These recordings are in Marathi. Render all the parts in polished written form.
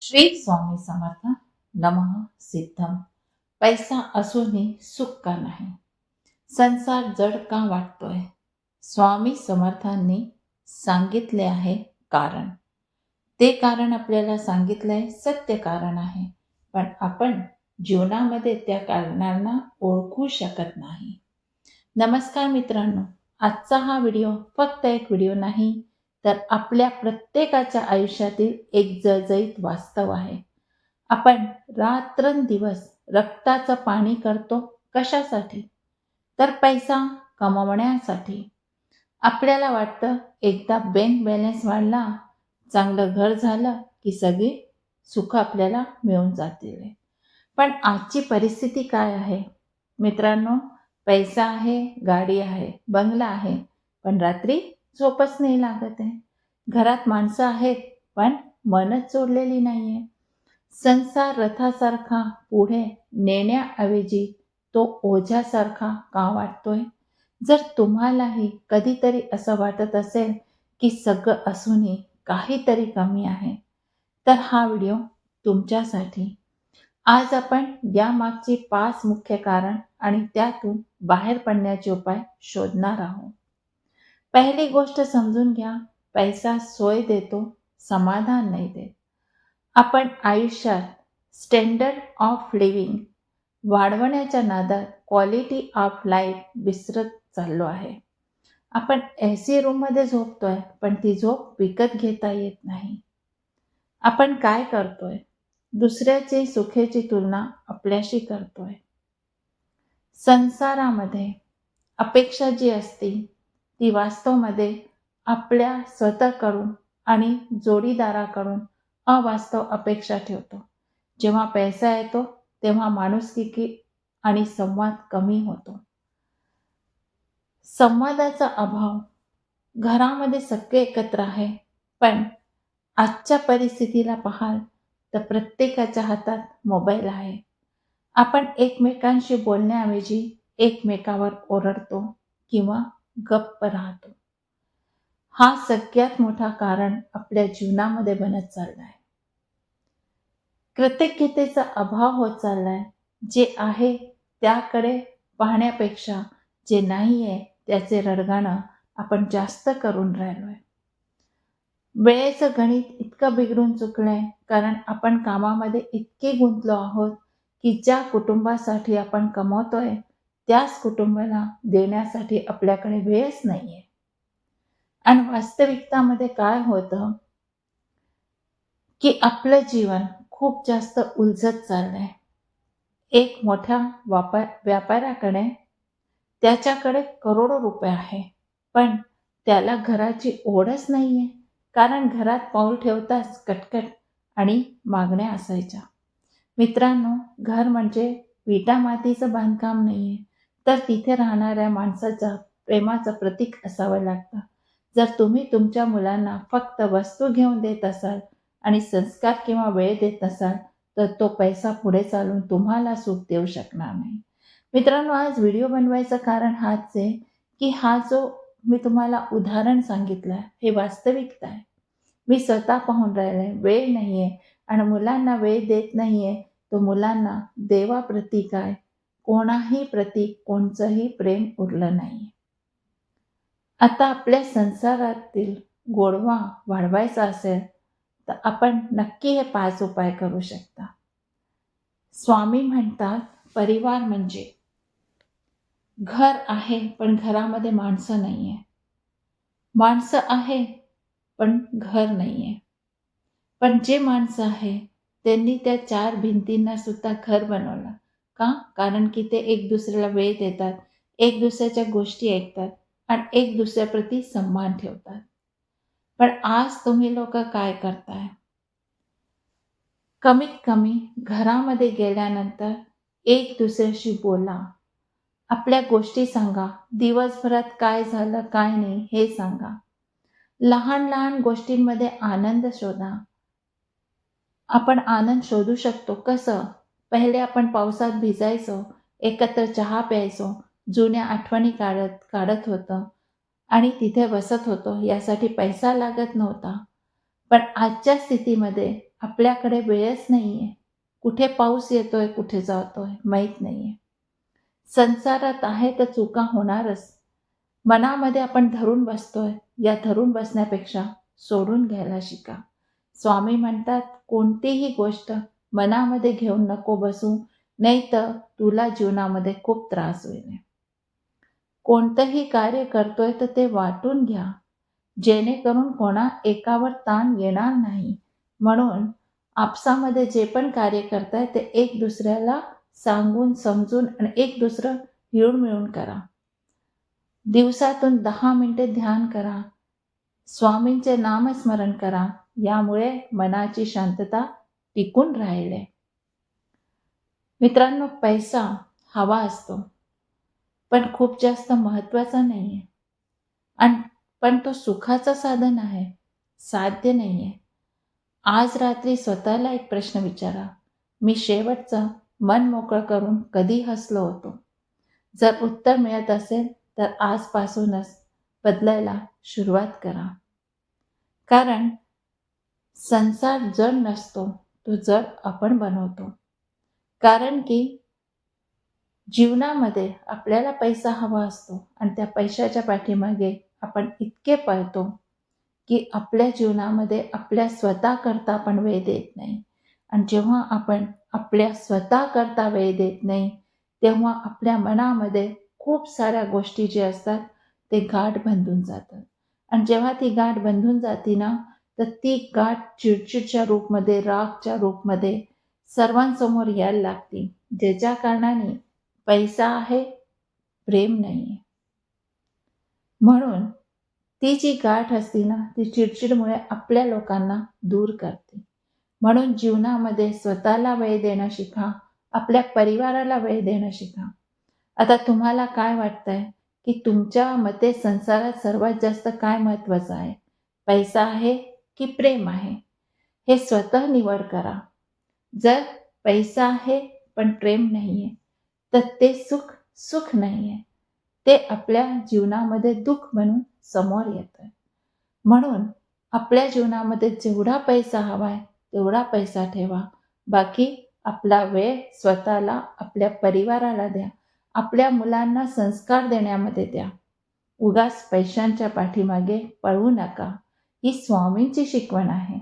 श्री स्वामी समर्थ. नमः सिद्धम. पैसा असूनही सुख का नाही, संसार जड का वाटतोय? स्वामी समर्थांनी सांगितले आहे कारण. ते कारण आपल्याला सांगितलंय सत्य कारण आहे, पण आपण जीवनामध्ये त्या कारणांना ओळखू शकत नाही. नमस्कार मित्रांनो, आजचा हा व्हिडिओ फक्त एक व्हिडिओ नाही, तर आपल्या प्रत्येकाच्या आयुष्यातील एक जळजळीत वास्तव आहे. आपण रात्रंदिवस रक्ताचं पाणी करतो कशासाठी? तर पैसा कमवण्यासाठी. आपल्याला वाटतं एकदा बँक बॅलन्स वाढला, चांगलं घर झालं की सगळी सुख आपल्याला मिळून जातील. पण आजची परिस्थिती काय आहे मित्रांनो? पैसा आहे, गाडी आहे, बंगला आहे, पण रात्री झोपच नाही लागत आहे. घरात माणसं आहेत, पण मनच जोडलेली नाहीये. संसार रथासारखा पुढे नेण्याऐवजी तो ओझ्यासारखा का वाटतोय? जर तुम्हालाही कधीतरी असं वाटत असेल की सगळं असूनही काहीतरी कमी आहे, तर हा व्हिडिओ तुमच्यासाठी. आज आपण यामागची 5 मुख्य कारण आणि त्यातून बाहेर पडण्याचे उपाय शोधणार आहोत. पहिली गोष्ट समजून घ्या, पैसा सोय देतो, समाधान नाही देत. आपण आयुष्यात स्टँडर्ड ऑफ लिव्हिंग वाढवण्याच्या नादात क्वालिटी ऑफ लाईफ विसरत चाललो आहे. आपण AC रूममध्ये झोपतोय, पण ती झोप विकत घेता येत नाही. आपण काय करतोय? दुसऱ्याची सुखेची तुलना आपल्याशी करतोय. संसारामध्ये अपेक्षा जी असते ती वास्तवमध्ये आपल्या स्वतःकडून आणि जोडीदाराकडून अवास्तव अपेक्षा ठेवतो. जेव्हा पैसा येतो तेव्हा माणुसकी आणि संवाद कमी होतो. संवादाचा अभाव. घरामध्ये सगळे एकत्र आहे, पण आजच्या परिस्थितीला पाहाल तर प्रत्येकाच्या हातात मोबाईल आहे. आपण एकमेकांशी बोलण्याऐवजी एकमेकावर ओरडतो किंवा गप्प राहतो. हा सगळ्यात मोठा कारण आपल्या जीवनामध्ये बनत चाललाय. कृतज्ञतेचा अभाव होत चाललाय. जे आहे त्याकडे पाहण्यापेक्षा जे नाहीये त्याचे रडगाणं आपण जास्त करून राहिलोय. वेळेचं गणित इतकं बिघडून चुकलंय, कारण आपण कामामध्ये इतके गुंतलो आहोत की ज्या कुटुंबासाठी आपण कमवतोय त्याच कुटुंबाला देण्यासाठी आपल्याकडे वेळच नाहीये. आणि वास्तविकतामध्ये काय होतं की आपलं जीवन खूप जास्त उलझत चाललंय. एक मोठ्या व्यापाऱ्याकडे त्याच्याकडे करोडो रुपये आहे, पण त्याला घराची ओढच नाहीये, कारण घरात पाऊल ठेवताच कटकट आणि मागण्या असायच्या. मित्रांनो, घर म्हणजे विटा मातीचं बांधकाम नाहीये, तर तिथे राहणाऱ्या माणसाच्या प्रेमाचं प्रतीक असावं लागतं. जर तुम्ही तुमच्या मुलांना फक्त वस्तू घेऊन देत असाल आणि संस्कार किंवा वेळ देत नसाल, तर तो पैसा पुढे चालून तुम्हाला सुख देऊ शकणार नाही. मित्रांनो, आज व्हिडिओ बनवायचं कारण हाच आहे की हा जो मी तुम्हाला उदाहरण सांगितलं हे वास्तविकता आहे. मी स्वतः पाहून राहिले. वेळ नाहीये आणि मुलांना वेळ देत नाहीये, तो मुलांना देवाप्रती काय कोणाही प्रती कोणचंही प्रेम उरलं नाहीये. आता आपल्या संसारातील गोडवा वाढवायचा असेल तर आपण नक्की हे 5 उपाय करू शकता. स्वामी म्हणतात, परिवार म्हणजे घर आहे पण घरामध्ये माणसं नाहीये. माणसं आहे पण घर नाहीये. पण जे माणसं आहे त्यांनी त्या 4 भिंतींना सुद्धा घर बनवलं. का? कारण की ते एक दुसऱ्याला वेळ देतात, एक दुसऱ्याच्या गोष्टी ऐकतात आणि एक दुसऱ्याप्रती सन्मान ठेवतात. पण आज तुम्ही लोक काय करताय? कमीत कमी घरामध्ये गेल्यानंतर एक दुसऱ्याशी बोला. आपल्या गोष्टी सांगा. दिवसभरात काय झालं काय नाही हे सांगा. लहान लहान गोष्टींमध्ये आनंद शोधा. आपण आनंद शोधू शकतो. कसं? पहिले आपण पावसात भिजायचो, एकत्र चहा प्यायचो, जुन्या आठवणी काढत होतो आणि तिथे बसत होतो. यासाठी पैसा लागत नव्हता. पण आजच्या स्थितीमध्ये आपल्याकडे वेळच नाही आहे. कुठे पाऊस येतोय, कुठे जातोय माहीत नाही आहे. संसारात आहे तर चुका होणारच. मनामध्ये आपण धरून बसतोय, या धरून बसण्यापेक्षा सोडून घ्यायला शिका. स्वामी म्हणतात, कोणतीही गोष्ट मनामध्ये घेऊन नको बसू, नाही तर तुला जीवनामध्ये खूप त्रास होईल. कोणतंही कार्य करतोय तर ते वाटून घ्या, जेणेकरून कोणा एकावर ताण येणार नाही. म्हणून आपसामध्ये जे पण कार्य करताय ते एक दुसऱ्याला सांगून समजून आणि एक दुसरं मिळून मिळून करा. दिवसातून 10 मिनिटे ध्यान करा, स्वामींचे नामस्मरण करा. यामुळे मनाची शांतता टिकून राहील. मित्रांनो, पैसा हवा असतो, पण खूप जास्त महत्त्वाचा नाही आहे. आणि पण तो सुखाचं साधन आहे, साध्य नाही आहे. आज रात्री स्वतःला एक प्रश्न विचारा, मी शेवटचा मन मोकळं करून कधी हसलो होतो? जर उत्तर मिळत असेल तर आजपासूनच बदलायला सुरुवात करा. कारण संसार जड नसतो, तो जड आपण बनवतो. कारण की जीवनामध्ये आपल्याला पैसा हवा असतो आणि त्या पैशाच्या पाठीमागे आपण इतके पळतो की आपल्या जीवनामध्ये आपल्या स्वतःकरता आपण वेळ देत नाही. आणि जेव्हा आपण आपल्या स्वतःकरता वेळ देत नाही, तेव्हा आपल्या मनामध्ये खूप साऱ्या गोष्टी जे असतात ते गाठ बांधून जातात. आणि जेव्हा ती गाठ बांधून जाती ना, तर ती गाठ चिडचिडच्या रूपमध्ये, रागच्या रूपमध्ये सर्वांसमोर यायला लागते, ज्याच्या कारणाने पैसा आहे, प्रेम नाही आहे. म्हणून ती जी गाठ असते ना, ती चिडचिडमुळे आपल्या लोकांना दूर करते. म्हणून जीवनामध्ये स्वतःला वेळ देणं शिका, आपल्या परिवाराला वेळ देणं शिका. आता तुम्हाला काय वाटतंय की तुमच्या मते संसारात सर्वात जास्त काय महत्त्वाचं आहे? पैसा आहे की प्रेम आहे? हे स्वतः निवड करा. जर पैसा आहे पण प्रेम नाही आहे, तर ते सुख सुख नाही आहे, ते आपल्या जीवनामध्ये दुःख म्हणून समोर येतं. म्हणून आपल्या जीवनामध्ये जेवढा पैसा हवा आहे तेवढा पैसा ठेवा. बाकी आपला वेळ स्वतःला, आपल्या परिवाराला द्या. आपल्या मुलांना संस्कार देण्यामध्ये द्या. उगाच पैशांच्या पाठीमागे पळू नका. ही स्वामींची शिकवण आहे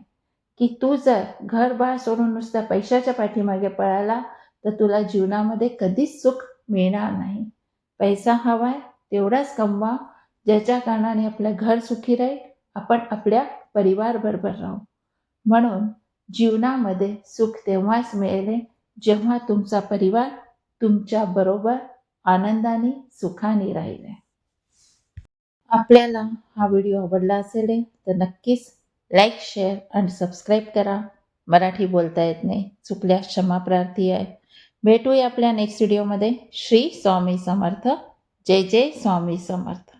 की तू जर घरबार सोडून नुसत्या पैशाच्या पाठीमागे पळाला तर तुला जीवनामध्ये कधीच सुख मिळणार नाही. पैसा हवाय तेवढाच कमवा, ज्याच्या कारणाने आपलं घर सुखी राहील, आपण आपल्या परिवारबरोबर राहू. म्हणून जीवनामध्ये सुख तेव्हाच मिळेल जेव्हा तुमचा परिवार तुमच्या बरोबर आनंदाने सुखाने राहील. आपल्याला हा व्हिडिओ आवडला असेल तर नक्कीच लाईक, शेअर आणि सबस्क्राईब करा. मराठी बोलता येत नाही, चुकल्यास क्षमा प्रार्थी आहे. भेटूया आपल्या नेक्स्ट व्हिडिओमध्ये. श्री स्वामी समर्थ. जय जय स्वामी समर्थ.